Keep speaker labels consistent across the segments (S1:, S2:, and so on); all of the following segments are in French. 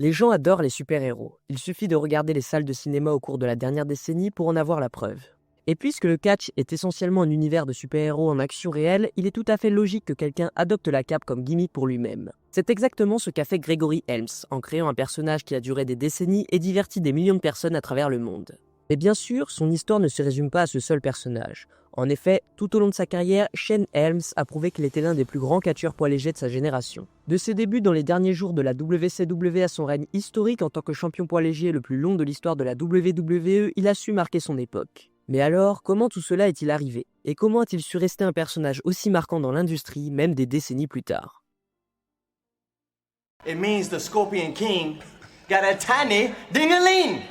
S1: Les gens adorent les super-héros. Il suffit de regarder les salles de cinéma au cours de la dernière décennie pour en avoir la preuve. Et puisque le catch est essentiellement un univers de super-héros en action réelle, il est tout à fait logique que quelqu'un adopte la cape comme gimmick pour lui-même. C'est exactement ce qu'a fait Gregory Helms, en créant un personnage qui a duré des décennies et diverti des millions de personnes à travers le monde. Mais bien sûr, son histoire ne se résume pas à ce seul personnage. En effet, tout au long de sa carrière, Shane Helms a prouvé qu'il était l'un des plus grands catcheurs poids légers de sa génération. De ses débuts dans les derniers jours de la WCW à son règne historique en tant que champion poids léger le plus long de l'histoire de la WWE, il a su marquer son époque. Mais alors, comment tout cela est-il arrivé? Et comment a-t-il su rester un personnage aussi marquant dans l'industrie, même des décennies plus tard?
S2: It means the Scorpion King got a tiny ding-a-ling.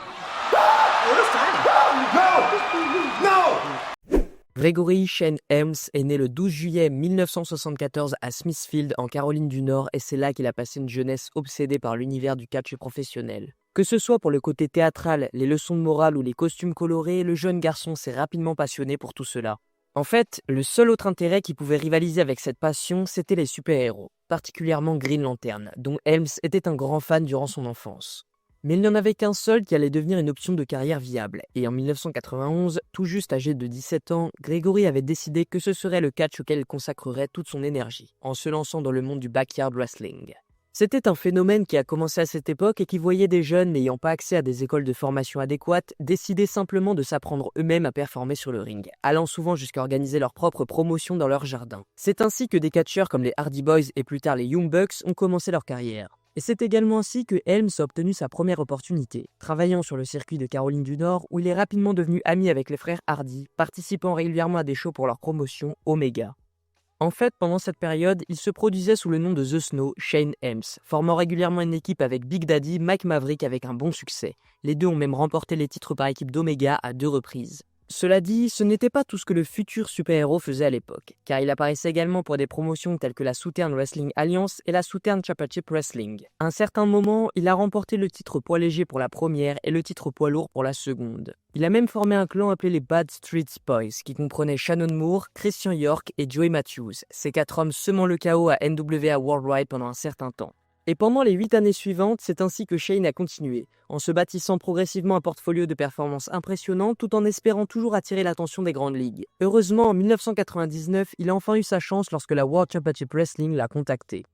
S2: What is tiny? No! No!
S1: Gregory Shane Helms est né le 12 juillet 1974 à Smithfield, en Caroline du Nord, et c'est là qu'il a passé une jeunesse obsédée par l'univers du catch professionnel. Que ce soit pour le côté théâtral, les leçons de morale ou les costumes colorés, le jeune garçon s'est rapidement passionné pour tout cela. En fait, le seul autre intérêt qui pouvait rivaliser avec cette passion, c'était les super-héros, particulièrement Green Lantern, dont Helms était un grand fan durant son enfance. Mais il n'y en avait qu'un seul qui allait devenir une option de carrière viable, et en 1991, tout juste âgé de 17 ans, Gregory avait décidé que ce serait le catch auquel il consacrerait toute son énergie, en se lançant dans le monde du backyard wrestling. C'était un phénomène qui a commencé à cette époque et qui voyait des jeunes n'ayant pas accès à des écoles de formation adéquates décider simplement de s'apprendre eux-mêmes à performer sur le ring, allant souvent jusqu'à organiser leur propre promotion dans leur jardin. C'est ainsi que des catcheurs comme les Hardy Boys et plus tard les Young Bucks ont commencé leur carrière. Et c'est également ainsi que Helms a obtenu sa première opportunité, travaillant sur le circuit de Caroline du Nord où il est rapidement devenu ami avec les frères Hardy, participant régulièrement à des shows pour leur promotion Omega. En fait, pendant cette période, il se produisait sous le nom de The Snow, Shane Helms, formant régulièrement une équipe avec Big Daddy, Mike Maverick avec un bon succès. Les deux ont même remporté les titres par équipe d'Omega à 2 reprises. Cela dit, ce n'était pas tout ce que le futur super-héros faisait à l'époque, car il apparaissait également pour des promotions telles que la Southern Wrestling Alliance et la Southern Championship Wrestling. À un certain moment, il a remporté le titre poids léger pour la première et le titre poids lourd pour la seconde. Il a même formé un clan appelé les Bad Street Boys, qui comprenait Shannon Moore, Christian York et Joey Matthews, ces 4 hommes semant le chaos à NWA Worldwide pendant un certain temps. Et pendant les 8 années suivantes, c'est ainsi que Shane a continué, en se bâtissant progressivement un portfolio de performances impressionnant tout en espérant toujours attirer l'attention des grandes ligues. Heureusement, en 1999, il a enfin eu sa chance lorsque la World Championship Wrestling l'a contacté.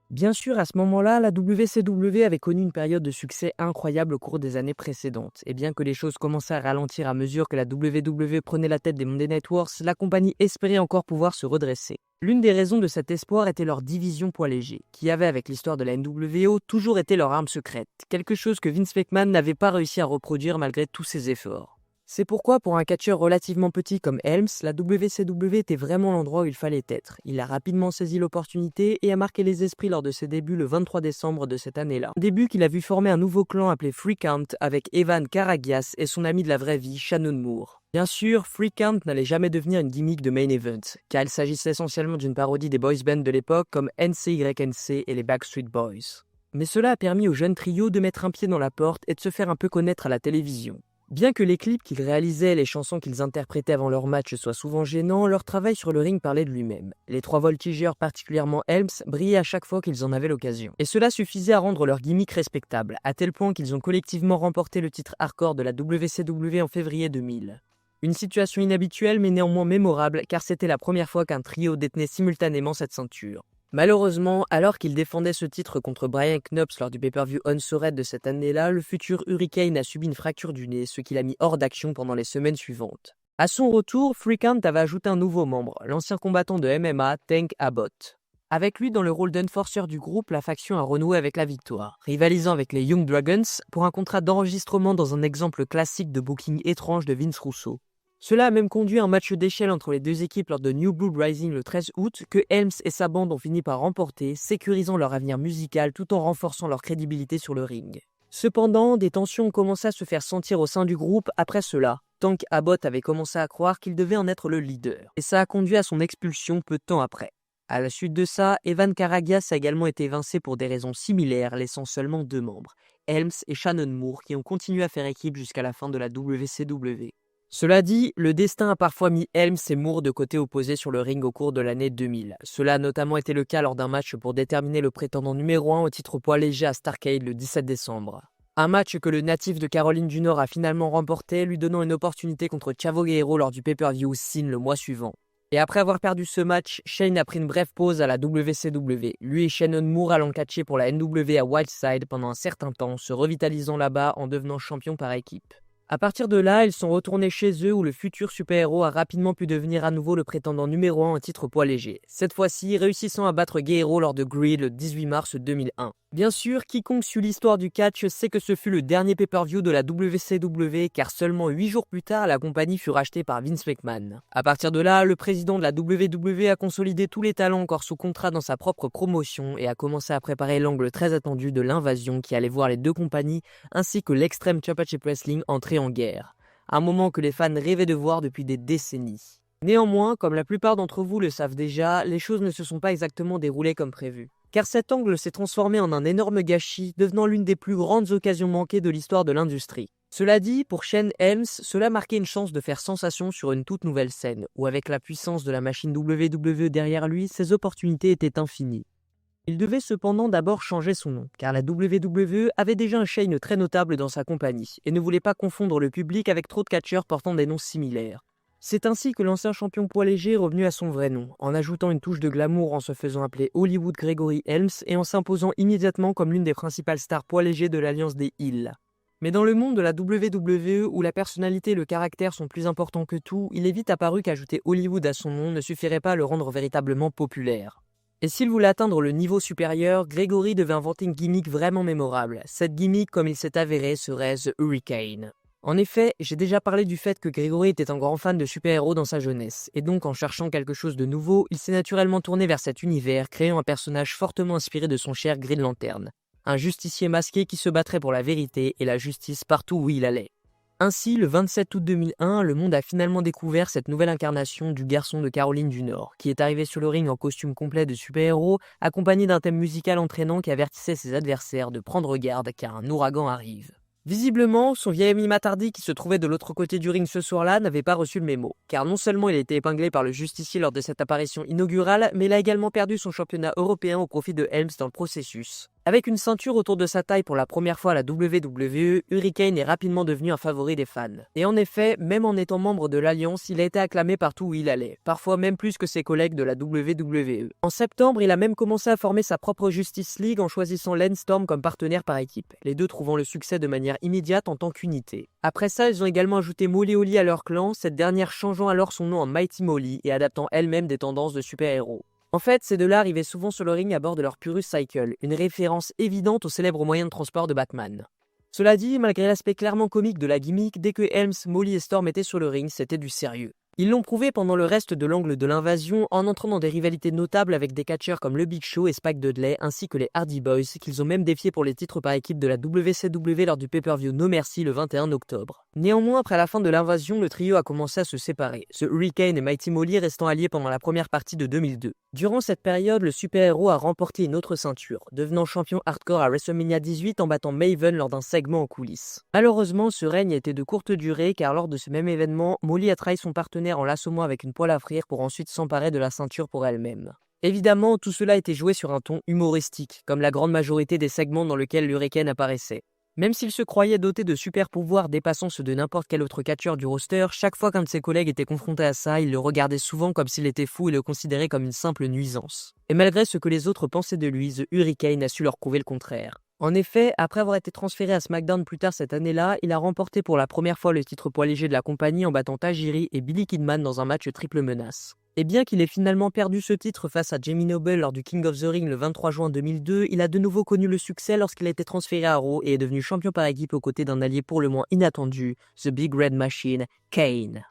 S1: Bien sûr, à ce moment-là, la WCW avait connu une période de succès incroyable au cours des années précédentes. Et bien que les choses commençaient à ralentir à mesure que la WWE prenait la tête des Monday Night Wars, la compagnie espérait encore pouvoir se redresser. L'une des raisons de cet espoir était leur division poids léger, qui avait, avec l'histoire de la NWO, toujours été leur arme secrète, quelque chose que Vince McMahon n'avait pas réussi à reproduire malgré tous ses efforts. C'est pourquoi, pour un catcheur relativement petit comme Helms, la WCW était vraiment l'endroit où il fallait être. Il a rapidement saisi l'opportunité et a marqué les esprits lors de ses débuts le 23 décembre de cette année-là. Début qu'il a vu former un nouveau clan appelé Free Count avec Evan Karagias et son ami de la vraie vie, Shannon Moore. Bien sûr, Free Count n'allait jamais devenir une gimmick de main event, car il s'agissait essentiellement d'une parodie des boys bands de l'époque comme NCYNC et les Backstreet Boys. Mais cela a permis au jeune trio de mettre un pied dans la porte et de se faire un peu connaître à la télévision. Bien que les clips qu'ils réalisaient et les chansons qu'ils interprétaient avant leur match soient souvent gênants, leur travail sur le ring parlait de lui-même. Les 3 voltigeurs, particulièrement Helms, brillaient à chaque fois qu'ils en avaient l'occasion. Et cela suffisait à rendre leur gimmick respectable, à tel point qu'ils ont collectivement remporté le titre hardcore de la WCW en février 2000. Une situation inhabituelle mais néanmoins mémorable car c'était la première fois qu'un trio détenait simultanément cette ceinture. Malheureusement, alors qu'il défendait ce titre contre Brian Knobbs lors du pay-per-view Unsored de cette année-là, le futur Hurricane a subi une fracture du nez, ce qui l'a mis hors d'action pendant les semaines suivantes. À son retour, Free Count avait ajouté un nouveau membre, l'ancien combattant de MMA, Tank Abbott. Avec lui dans le rôle d'enforcer du groupe, la faction a renoué avec la victoire, rivalisant avec les Young Dragons pour un contrat d'enregistrement dans un exemple classique de booking étrange de Vince Russo. Cela a même conduit à un match d'échelle entre les deux équipes lors de New Blood Rising le 13 août que Helms et sa bande ont fini par remporter, sécurisant leur avenir musical tout en renforçant leur crédibilité sur le ring. Cependant, des tensions ont commencé à se faire sentir au sein du groupe après cela. Tank Abbott avait commencé à croire qu'il devait en être le leader, et ça a conduit à son expulsion peu de temps après. À la suite de ça, Evan Karagias a également été évincé pour des raisons similaires, laissant seulement 2 membres, Helms et Shannon Moore, qui ont continué à faire équipe jusqu'à la fin de la WCW. Cela dit, le destin a parfois mis Helms et Moore de côté opposé sur le ring au cours de l'année 2000. Cela a notamment été le cas lors d'un match pour déterminer le prétendant numéro 1 au titre poids léger à Starrcade le 17 décembre. Un match que le natif de Caroline du Nord a finalement remporté, lui donnant une opportunité contre Chavo Guerrero lors du pay-per-view Sin le mois suivant. Et après avoir perdu ce match, Shane a pris une brève pause à la WCW. Lui et Shannon Moore allant catcher pour la NW à Wildside pendant un certain temps, se revitalisant là-bas en devenant champion par équipe. À partir de là, ils sont retournés chez eux où le futur super-héros a rapidement pu devenir à nouveau le prétendant numéro 1 en titre poids léger. Cette fois-ci, réussissant à battre Guerrero lors de Greed le 18 mars 2001. Bien sûr, quiconque suit l'histoire du catch sait que ce fut le dernier pay-per-view de la WCW car seulement 8 jours plus tard, la compagnie fut rachetée par Vince McMahon. À partir de là, le président de la WWE a consolidé tous les talents encore sous contrat dans sa propre promotion et a commencé à préparer l'angle très attendu de l'invasion qui allait voir les deux compagnies ainsi que l'Extreme Championship Wrestling entrer en guerre. Un moment que les fans rêvaient de voir depuis des décennies. Néanmoins, comme la plupart d'entre vous le savent déjà, les choses ne se sont pas exactement déroulées comme prévu. Car cet angle s'est transformé en un énorme gâchis, devenant l'une des plus grandes occasions manquées de l'histoire de l'industrie. Cela dit, pour Shane Helms, cela marquait une chance de faire sensation sur une toute nouvelle scène, où avec la puissance de la machine WWE derrière lui, ses opportunités étaient infinies. Il devait cependant d'abord changer son nom, car la WWE avait déjà un Shane très notable dans sa compagnie, et ne voulait pas confondre le public avec trop de catcheurs portant des noms similaires. C'est ainsi que l'ancien champion poids léger est revenu à son vrai nom, en ajoutant une touche de glamour en se faisant appeler Hollywood Gregory Helms et en s'imposant immédiatement comme l'une des principales stars poids légers de l'Alliance des Heels. Mais dans le monde de la WWE, où la personnalité et le caractère sont plus importants que tout, il est vite apparu qu'ajouter Hollywood à son nom ne suffirait pas à le rendre véritablement populaire. Et s'il voulait atteindre le niveau supérieur, Gregory devait inventer une gimmick vraiment mémorable. Cette gimmick, comme il s'est avéré, serait The Hurricane. En effet, j'ai déjà parlé du fait que Gregory était un grand fan de super-héros dans sa jeunesse, et donc en cherchant quelque chose de nouveau, il s'est naturellement tourné vers cet univers, créant un personnage fortement inspiré de son cher Green Lantern. Un justicier masqué qui se battrait pour la vérité et la justice partout où il allait. Ainsi, le 27 août 2001, le monde a finalement découvert cette nouvelle incarnation du garçon de Caroline du Nord, qui est arrivé sur le ring en costume complet de super-héros, accompagné d'un thème musical entraînant qui avertissait ses adversaires de prendre garde car un ouragan arrive. Visiblement, son vieil ami Matt Hardy qui se trouvait de l'autre côté du ring ce soir-là n'avait pas reçu le mémo, car non seulement il a été épinglé par le justicier lors de cette apparition inaugurale, mais il a également perdu son championnat européen au profit de Helms dans le processus. Avec une ceinture autour de sa taille pour la première fois à la WWE, Hurricane est rapidement devenu un favori des fans. Et en effet, même en étant membre de l'Alliance, il a été acclamé partout où il allait, parfois même plus que ses collègues de la WWE. En septembre, il a même commencé à former sa propre Justice League en choisissant Lance Storm comme partenaire par équipe, les deux trouvant le succès de manière immédiate en tant qu'unité. Après ça, ils ont également ajouté Molly Holly à leur clan, cette dernière changeant alors son nom en Mighty Molly et adaptant elle-même des tendances de super-héros. En fait, ces deux-là arrivaient souvent sur le ring à bord de leur Purus Cycle, une référence évidente au célèbre moyen de transport de Batman. Cela dit, malgré l'aspect clairement comique de la gimmick, dès que Helms, Molly et Storm étaient sur le ring, c'était du sérieux. Ils l'ont prouvé pendant le reste de l'angle de l'invasion en entrant dans des rivalités notables avec des catcheurs comme le Big Show et Spike Dudley ainsi que les Hardy Boys qu'ils ont même défiés pour les titres par équipe de la WCW lors du pay-per-view No Mercy le 21 octobre. Néanmoins, après la fin de l'invasion, le trio a commencé à se séparer, The Hurricane et Mighty Molly restant alliés pendant la première partie de 2002. Durant cette période, le super-héros a remporté une autre ceinture, devenant champion hardcore à WrestleMania 18 en battant Maven lors d'un segment en coulisses. Malheureusement, ce règne a été de courte durée car lors de ce même événement, Molly a trahi son partenaire en l'assommant avec une poêle à frire pour ensuite s'emparer de la ceinture pour elle-même. Évidemment, tout cela était joué sur un ton humoristique, comme la grande majorité des segments dans lesquels l'Hurricane apparaissait. Même s'il se croyait doté de super pouvoirs dépassant ceux de n'importe quel autre catcheur du roster, chaque fois qu'un de ses collègues était confronté à ça, il le regardait souvent comme s'il était fou et le considérait comme une simple nuisance. Et malgré ce que les autres pensaient de lui, The Hurricane a su leur prouver le contraire. En effet, après avoir été transféré à SmackDown plus tard cette année-là, il a remporté pour la première fois le titre poids léger de la compagnie en battant Tajiri et Billy Kidman dans un match triple menace. Et bien qu'il ait finalement perdu ce titre face à Jamie Noble lors du King of the Ring le 23 juin 2002, il a de nouveau connu le succès lorsqu'il a été transféré à Raw et est devenu champion par équipe aux côtés d'un allié pour le moins inattendu, The Big Red Machine, Kane.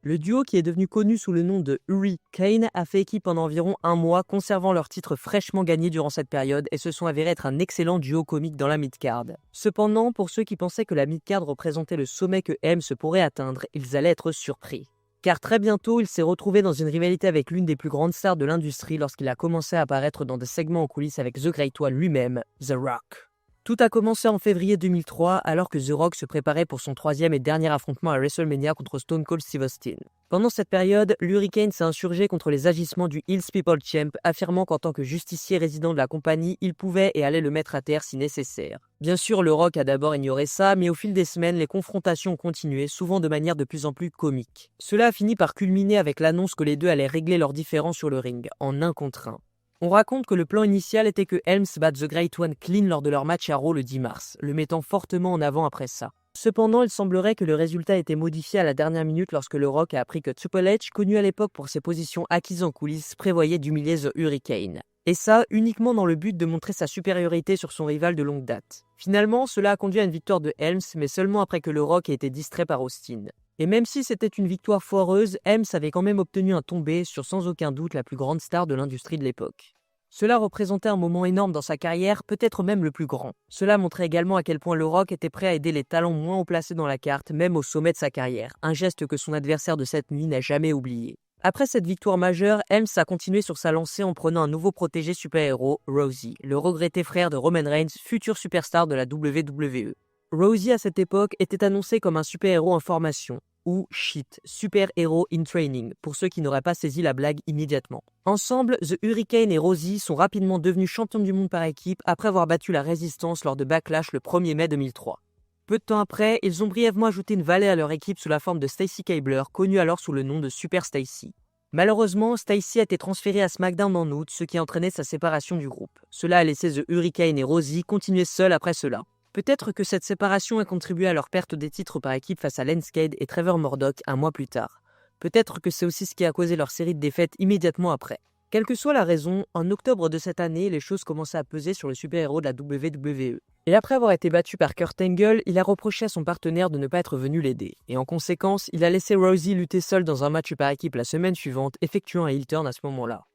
S1: Le duo qui est devenu connu sous le nom de Hurricane a fait équipe pendant environ un mois, conservant leur titre fraîchement gagné durant cette période et se sont avérés être un excellent duo comique dans la mid-card. Cependant, pour ceux qui pensaient que la mid-card représentait le sommet que Helms pourrait atteindre, ils allaient être surpris. Car très bientôt, il s'est retrouvé dans une rivalité avec l'une des plus grandes stars de l'industrie lorsqu'il a commencé à apparaître dans des segments en coulisses avec The Great One lui-même, The Rock. Tout a commencé en février 2003 alors que The Rock se préparait pour son troisième et dernier affrontement à WrestleMania contre Stone Cold Steve Austin. Pendant cette période, l'Hurricane s'est insurgé contre les agissements du Hills People Champ, affirmant qu'en tant que justicier résident de la compagnie, il pouvait et allait le mettre à terre si nécessaire. Bien sûr, le Rock a d'abord ignoré ça, mais au fil des semaines, les confrontations ont continué, souvent de manière de plus en plus comique. Cela a fini par culminer avec l'annonce que les deux allaient régler leurs différends sur le ring, en 1 contre 1. On raconte que le plan initial était que Helms batte The Great One clean lors de leur match à Raw le 10 mars, le mettant fortement en avant après ça. Cependant, il semblerait que le résultat ait été modifié à la dernière minute lorsque le Rock a appris que Triple H, connu à l'époque pour ses positions acquises en coulisses, prévoyait d'humilier The Hurricane. Et ça, uniquement dans le but de montrer sa supériorité sur son rival de longue date. Finalement, cela a conduit à une victoire de Helms, mais seulement après que le Rock ait été distrait par Austin. Et même si c'était une victoire foireuse, Helms avait quand même obtenu un tombé sur sans aucun doute la plus grande star de l'industrie de l'époque. Cela représentait un moment énorme dans sa carrière, peut-être même le plus grand. Cela montrait également à quel point le Rock était prêt à aider les talents moins haut placés dans la carte, même au sommet de sa carrière, un geste que son adversaire de cette nuit n'a jamais oublié. Après cette victoire majeure, Helms a continué sur sa lancée en prenant un nouveau protégé super-héros, Rosie, le regretté frère de Roman Reigns, futur superstar de la WWE. Rosie à cette époque était annoncé comme un super-héros en formation, ou SHIT, Super Hero in Training, pour ceux qui n'auraient pas saisi la blague immédiatement. Ensemble, The Hurricane et Rosie sont rapidement devenus champions du monde par équipe après avoir battu la Résistance lors de Backlash le 1er mai 2003. Peu de temps après, ils ont brièvement ajouté une valet à leur équipe sous la forme de Stacy Keibler, connue alors sous le nom de Super Stacy. Malheureusement, Stacy a été transférée à SmackDown en août, ce qui a entraîné sa séparation du groupe. Cela a laissé The Hurricane et Rosie continuer seuls après cela. Peut-être que cette séparation a contribué à leur perte des titres par équipe face à Lance Cade et Trevor Murdoch un mois plus tard. Peut-être que c'est aussi ce qui a causé leur série de défaites immédiatement après. Quelle que soit la raison, en octobre de cette année, les choses commençaient à peser sur le super-héros de la WWE. Et après avoir été battu par Kurt Angle, il a reproché à son partenaire de ne pas être venu l'aider. Et en conséquence, il a laissé Rosie lutter seul dans un match par équipe la semaine suivante, effectuant un heel turn à ce moment-là.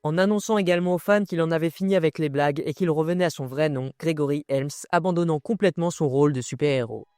S1: En annonçant également aux fans qu'il en avait fini avec les blagues et qu'il revenait à son vrai nom, Gregory Helms, abandonnant complètement son rôle de super-héros.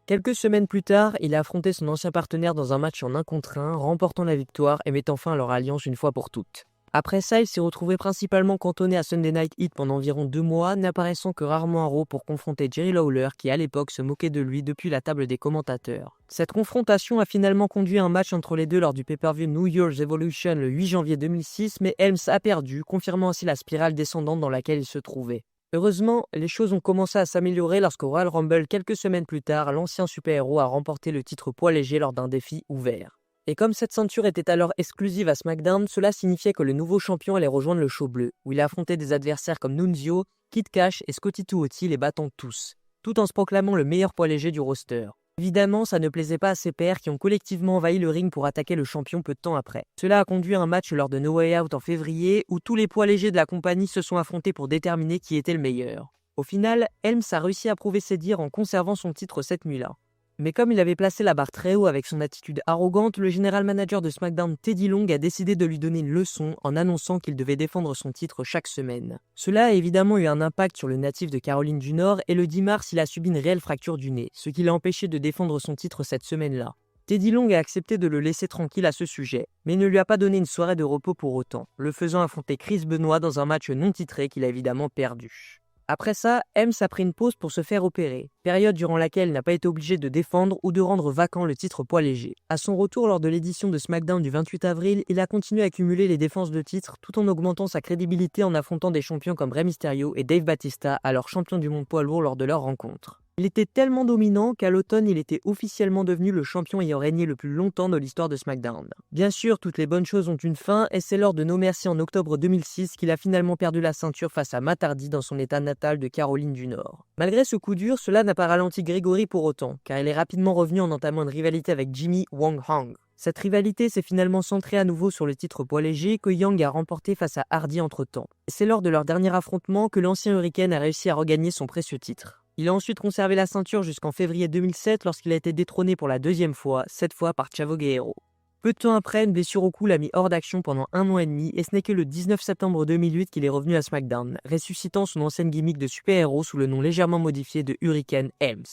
S1: Quelques semaines plus tard, il a affronté son ancien partenaire dans un match en 1 contre 1, remportant la victoire et mettant fin à leur alliance une fois pour toutes. Après ça, il s'est retrouvé principalement cantonné à Sunday Night Heat pendant environ 2 mois, n'apparaissant que rarement à Raw pour confronter Jerry Lawler qui à l'époque se moquait de lui depuis la table des commentateurs. Cette confrontation a finalement conduit à un match entre les deux lors du pay-per-view New Year's Evolution le 8 janvier 2006, mais Helms a perdu, confirmant ainsi la spirale descendante dans laquelle il se trouvait. Heureusement, les choses ont commencé à s'améliorer lorsqu'au Royal Rumble quelques semaines plus tard, l'ancien super-héros a remporté le titre poids léger lors d'un défi ouvert. Et comme cette ceinture était alors exclusive à SmackDown, cela signifiait que le nouveau champion allait rejoindre le show bleu, où il affrontait des adversaires comme Nunzio, Kid Cash et Scotty 2 les battant tous, tout en se proclamant le meilleur poids léger du roster. Évidemment, ça ne plaisait pas à ses pairs qui ont collectivement envahi le ring pour attaquer le champion peu de temps après. Cela a conduit à un match lors de No Way Out en février, où tous les poids légers de la compagnie se sont affrontés pour déterminer qui était le meilleur. Au final, Helms a réussi à prouver ses dires en conservant son titre cette nuit-là. Mais comme il avait placé la barre très haut avec son attitude arrogante, le général manager de SmackDown Teddy Long a décidé de lui donner une leçon en annonçant qu'il devait défendre son titre chaque semaine. Cela a évidemment eu un impact sur le natif de Caroline du Nord et le 10 mars il a subi une réelle fracture du nez, ce qui l'a empêché de défendre son titre cette semaine-là. Teddy Long a accepté de le laisser tranquille à ce sujet, mais ne lui a pas donné une soirée de repos pour autant, le faisant affronter Chris Benoit dans un match non titré qu'il a évidemment perdu. Après ça, Helms a pris une pause pour se faire opérer, période durant laquelle il n'a pas été obligé de défendre ou de rendre vacant le titre poids léger. À son retour lors de l'édition de SmackDown du 28 avril, il a continué à accumuler les défenses de titre tout en augmentant sa crédibilité en affrontant des champions comme Rey Mysterio et Dave Bautista, alors champions du monde poids lourd lors de leur rencontre. Il était tellement dominant qu'à l'automne, il était officiellement devenu le champion ayant régné le plus longtemps de l'histoire de SmackDown. Bien sûr, toutes les bonnes choses ont une fin, et c'est lors de No Mercy en octobre 2006 qu'il a finalement perdu la ceinture face à Matt Hardy dans son état natal de Caroline du Nord. Malgré ce coup dur, cela n'a pas ralenti Gregory pour autant, car il est rapidement revenu en entamant une rivalité avec Jimmy Wang Hang. Cette rivalité s'est finalement centrée à nouveau sur le titre poids léger que Yang a remporté face à Hardy entre-temps. C'est lors de leur dernier affrontement que l'ancien Hurricane a réussi à regagner son précieux titre. Il a ensuite conservé la ceinture jusqu'en février 2007 lorsqu'il a été détrôné pour la deuxième fois, cette fois par Chavo Guerrero. Peu de temps après, une blessure au cou l'a mis hors d'action pendant 1 an et demi et ce n'est que le 19 septembre 2008 qu'il est revenu à SmackDown, ressuscitant son ancienne gimmick de super-héros sous le nom légèrement modifié de Hurricane Helms.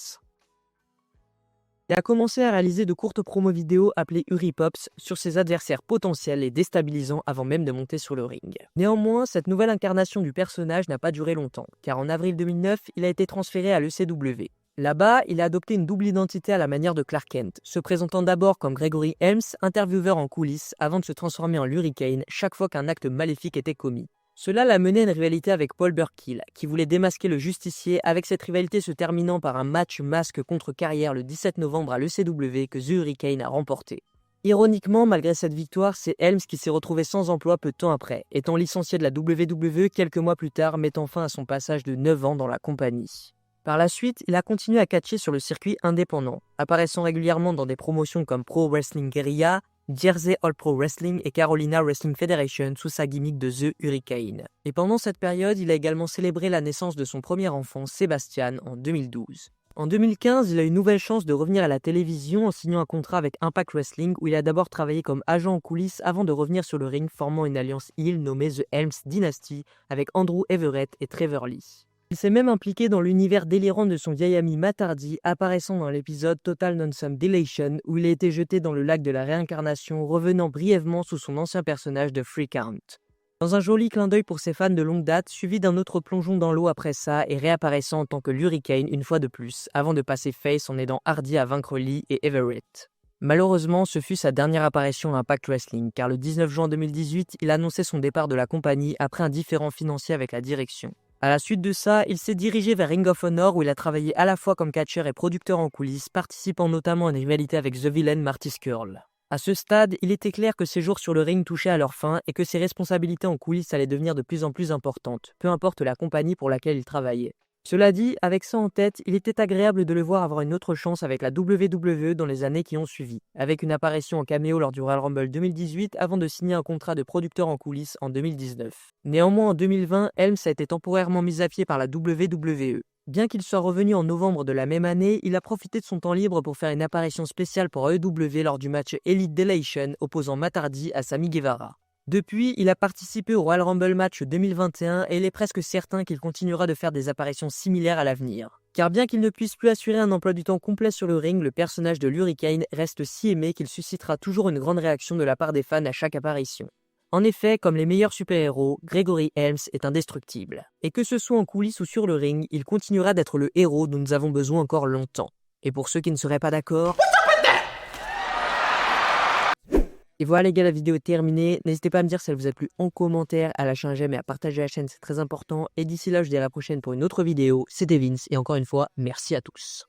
S1: et a commencé à réaliser de courtes promos vidéo appelées Uri Pops sur ses adversaires potentiels et déstabilisants avant même de monter sur le ring. Néanmoins, cette nouvelle incarnation du personnage n'a pas duré longtemps, car en avril 2009, il a été transféré à l'ECW. Là-bas, il a adopté une double identité à la manière de Clark Kent, se présentant d'abord comme Gregory Helms, intervieweur en coulisses, avant de se transformer en Hurricane chaque fois qu'un acte maléfique était commis. Cela l'a mené à une rivalité avec Paul Burkill, qui voulait démasquer le justicier, avec cette rivalité se terminant par un match masque contre carrière le 17 novembre à l'ECW que The Hurricane a remporté. Ironiquement, malgré cette victoire, c'est Helms qui s'est retrouvé sans emploi peu de temps après, étant licencié de la WWE quelques mois plus tard, mettant fin à son passage de 9 ans dans la compagnie. Par la suite, il a continué à catcher sur le circuit indépendant, apparaissant régulièrement dans des promotions comme Pro Wrestling Guerrilla, Jersey All Pro Wrestling et Carolina Wrestling Federation sous sa gimmick de The Hurricane. Et pendant cette période, il a également célébré la naissance de son premier enfant, Sébastien, en 2012. En 2015, il a eu une nouvelle chance de revenir à la télévision en signant un contrat avec Impact Wrestling où il a d'abord travaillé comme agent en coulisses avant de revenir sur le ring formant une alliance heel nommée The Helms Dynasty avec Andrew Everett et Trevor Lee. Il s'est même impliqué dans l'univers délirant de son vieil ami Matt Hardy, apparaissant dans l'épisode Total Nonsense Dilation où il a été jeté dans le lac de la réincarnation, revenant brièvement sous son ancien personnage de Free Count. Dans un joli clin d'œil pour ses fans de longue date, suivi d'un autre plongeon dans l'eau après ça et réapparaissant en tant que Hurricane une fois de plus, avant de passer face en aidant Hardy à vaincre Lee et Everett. Malheureusement, ce fut sa dernière apparition à Impact Wrestling, car le 19 juin 2018, il annonçait son départ de la compagnie après un différend financier avec la direction. À la suite de ça, il s'est dirigé vers Ring of Honor où il a travaillé à la fois comme catcheur et producteur en coulisses, participant notamment à une rivalité avec The Villain Marty Scurll. À ce stade, il était clair que ses jours sur le ring touchaient à leur fin et que ses responsabilités en coulisses allaient devenir de plus en plus importantes, peu importe la compagnie pour laquelle il travaillait. Cela dit, avec ça en tête, il était agréable de le voir avoir une autre chance avec la WWE dans les années qui ont suivi, avec une apparition en caméo lors du Royal Rumble 2018 avant de signer un contrat de producteur en coulisses en 2019. Néanmoins, en 2020, Helms a été temporairement mis à pied par la WWE. Bien qu'il soit revenu en novembre de la même année, il a profité de son temps libre pour faire une apparition spéciale pour AEW lors du match Elite Delation opposant Matt Hardy à Sammy Guevara. Depuis, il a participé au Royal Rumble Match 2021 et il est presque certain qu'il continuera de faire des apparitions similaires à l'avenir. Car bien qu'il ne puisse plus assurer un emploi du temps complet sur le ring, le personnage de l'Hurricane reste si aimé qu'il suscitera toujours une grande réaction de la part des fans à chaque apparition. En effet, comme les meilleurs super-héros, Gregory Helms est indestructible. Et que ce soit en coulisses ou sur le ring, il continuera d'être le héros dont nous avons besoin encore longtemps. Et pour ceux qui ne seraient pas d'accord... Et voilà les gars, la vidéo est terminée. N'hésitez pas à me dire si elle vous a plu en commentaire, à lâcher un j'aime et à partager la chaîne, c'est très important. Et d'ici là, je vous dis à la prochaine pour une autre vidéo. C'était Vince et encore une fois, merci à tous.